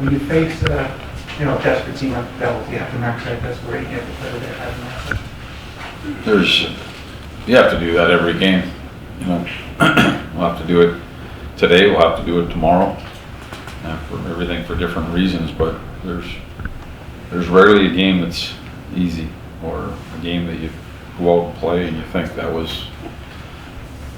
when you face a desperate team like Devils, you have to max out. That's where you get the player that has an asset. You have to do that every game. We'll have to do it today. We'll have to do it tomorrow. For everything for different reasons, but there's rarely a game that's easy or a game that you go out and play and you think that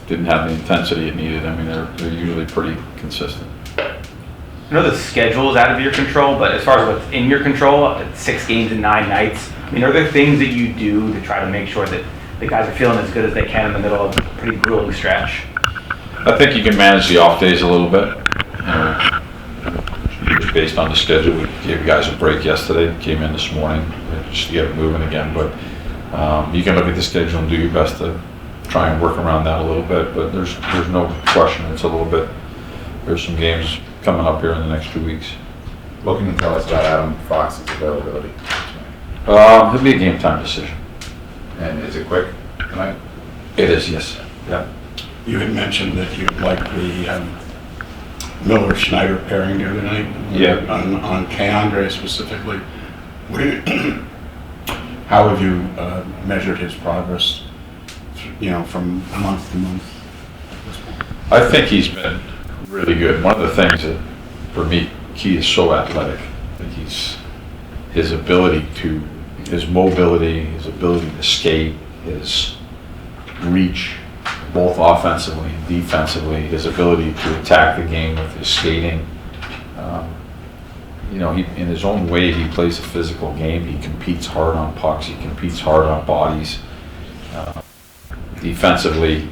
didn't have the intensity it needed. I mean, they're usually pretty consistent. I know the schedule is out of your control, but as far as what's in your control, it's 6 games and 9 nights. I mean, are there things that you do to try to make sure that the guys are feeling as good as they can in the middle of a pretty grueling stretch? I think you can manage the off days a little bit. Just based on the schedule, we gave guys a break yesterday, came in this morning just to get it moving again, but you can look at the schedule and do your best to try and work around that a little bit, but there's no question it's a little bit, there's some games coming up here in the next 2 weeks. What can you tell us about Adam Fox's availability? It'll be a game time decision. And is it quick tonight? It is, yes. Yeah. You had mentioned that you'd like the Miller-Schneider pairing the other night. Yeah. On K-Andre specifically. How have you measured his progress, from month to month? I think he's been really good. One of the things that, for me, he is so athletic. I think his ability to, his mobility, his ability to skate, his reach, both offensively and defensively, his ability to attack the game with his skating. He, in his own way, he plays a physical game. He competes hard on pucks. He competes hard on bodies. Defensively,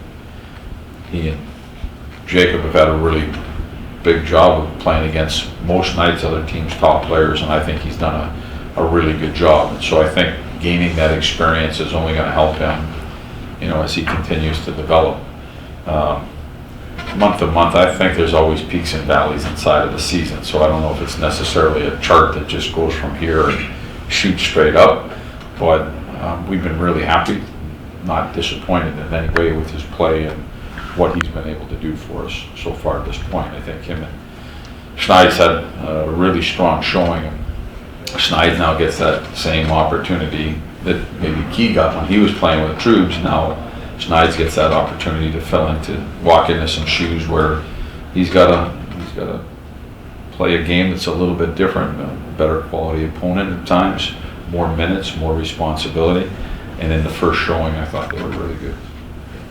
he and Jacob have had a really big job of playing against most nights other teams' top players, and I think he's done a really good job. And so I think gaining that experience is only going to help him, as he continues to develop. Month to month, I think there's always peaks and valleys inside of the season, so I don't know if it's necessarily a chart that just goes from here and shoots straight up, but we've been really happy, not disappointed in any way with his play and what he's been able to do for us so far at this point. I think him and Schneid's had a really strong showing, and Schneid now gets that same opportunity that maybe Key got when he was playing with the Troops. Now Schneid gets that opportunity to walk into some shoes where he's got to play a game that's a little bit different, a better quality opponent at times, more minutes, more responsibility. And in the first showing, I thought they were really good.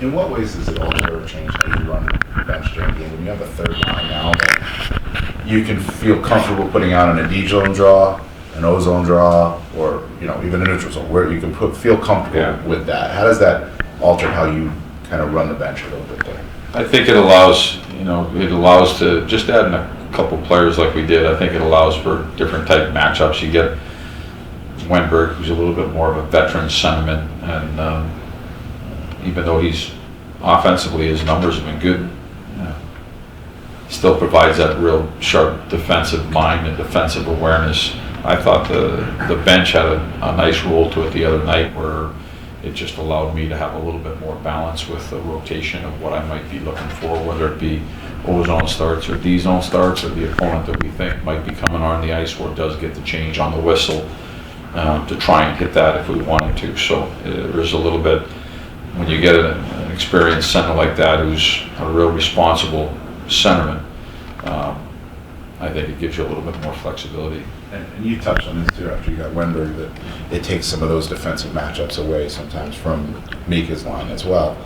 In what ways does it alter or change how you run bench during the game? When you have a third line now that you can feel comfortable putting out an D zone draw, an O zone draw, or even a neutral zone, where you can feel comfortable with that. How does that alter how you kind of run the bench a little bit there? I think it allows to just adding a couple players like we did. I think it allows for different type matchups. You get Wenberg, who's a little bit more of a veteran centerman, and even though he's offensively, his numbers have been good, still provides that real sharp defensive mind and defensive awareness. I thought the bench had a nice role to it the other night, where it just allowed me to have a little bit more balance with the rotation of what I might be looking for, whether it be O-zone starts or D-zone starts, or the opponent that we think might be coming on the ice where it does get the change on the whistle, to try and hit that if we wanted to. So there's a little bit, when you get an experienced center like that who's a real responsible centerman, I think it gives you a little bit more flexibility. And you touched on this too after you got Wenberg, that it takes some of those defensive matchups away sometimes from Mika's line as well.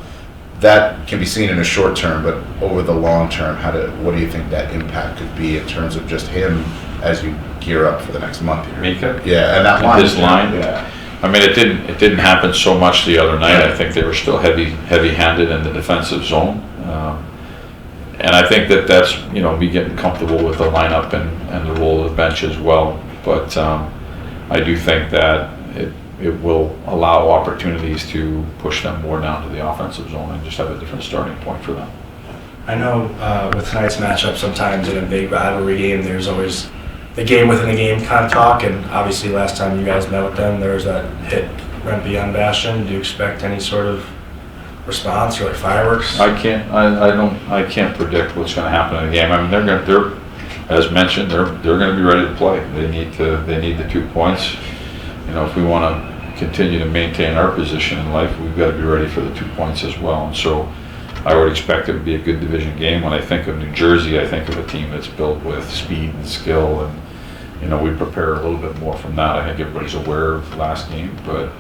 That can be seen in the short term, but over the long term, what do you think that impact could be in terms of just him as you gear up for the next month here? Mika? Yeah, and that line. His line? Yeah. I mean, it didn't happen so much the other night. I think they were still heavy-handed in the defensive zone. And I think that's, me getting comfortable with the lineup and the role of the bench as well. But I do think that it will allow opportunities to push them more down to the offensive zone and just have a different starting point for them. I know with tonight's matchup, sometimes in a big rivalry game, there's always the game within the game kind of talk. And obviously last time you guys met with them, there was that hit Rempey on Bastion. Do you expect any sort of response or like fireworks? I can't predict what's going to happen in the game. I mean, as mentioned, they're going to be ready to play. They need the 2 points. You know, if we want to continue to maintain our position in life, we've got to be ready for the 2 points as well. And so I would expect it to be a good division game. When I think of New Jersey, I think of a team that's built with speed and skill, and you know, we prepare a little bit more from that. I think everybody's aware of the last game, but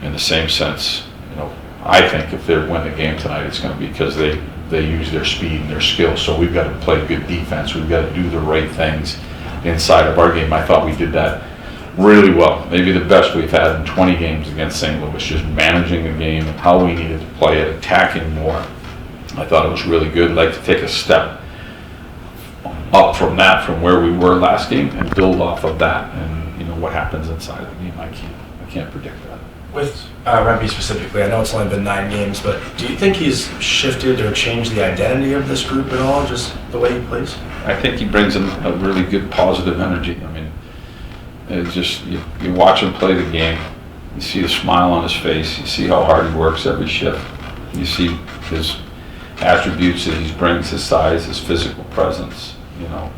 in the same sense, you know, I think if they win the game tonight, it's going to be because they use their speed and their skill. So we've got to play good defense. We've got to do the right things inside of our game. I thought we did that really well. Maybe the best we've had in 20 games against St. Louis, just managing the game and how we needed to play it, attacking more. I thought it was really good. I'd like to take a step up from that, from where we were last game, and build off of that. And you know what happens inside of the game, I can't predict that. With Rempe specifically, I know it's only been 9 games, but do you think he's shifted or changed the identity of this group at all, just the way he plays? I think he brings in a really good positive energy. I mean, it's just, you watch him play the game, you see the smile on his face, you see how hard he works every shift, you see his attributes that he brings, his size, his physical presence. You know,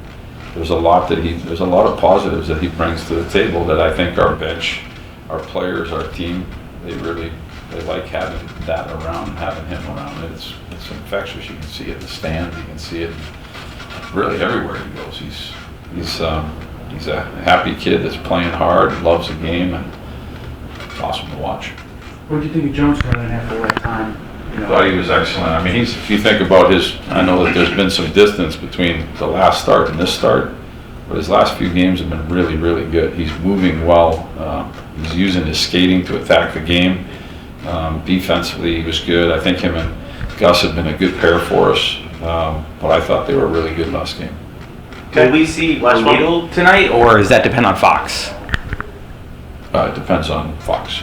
there's a lot of positives that he brings to the table that I think our bench, our players, our team, they like having that around, having him around. It's infectious. You can see it in the stands. You can see it really everywhere he goes. He's a happy kid that's playing hard, loves the game, and it's awesome to watch. What did you think of Jones coming in after that time? You know, I thought he was excellent. I mean, if you think about I know that there's been some distance between the last start and this start, but his last few games have been really, really good. He's moving well. He's using his skating to attack the game. Defensively, he was good. I think him and Gus have been a good pair for us, but I thought they were really good last game. Will we see Lidl tonight, or does that depend on Fox? It depends on Fox.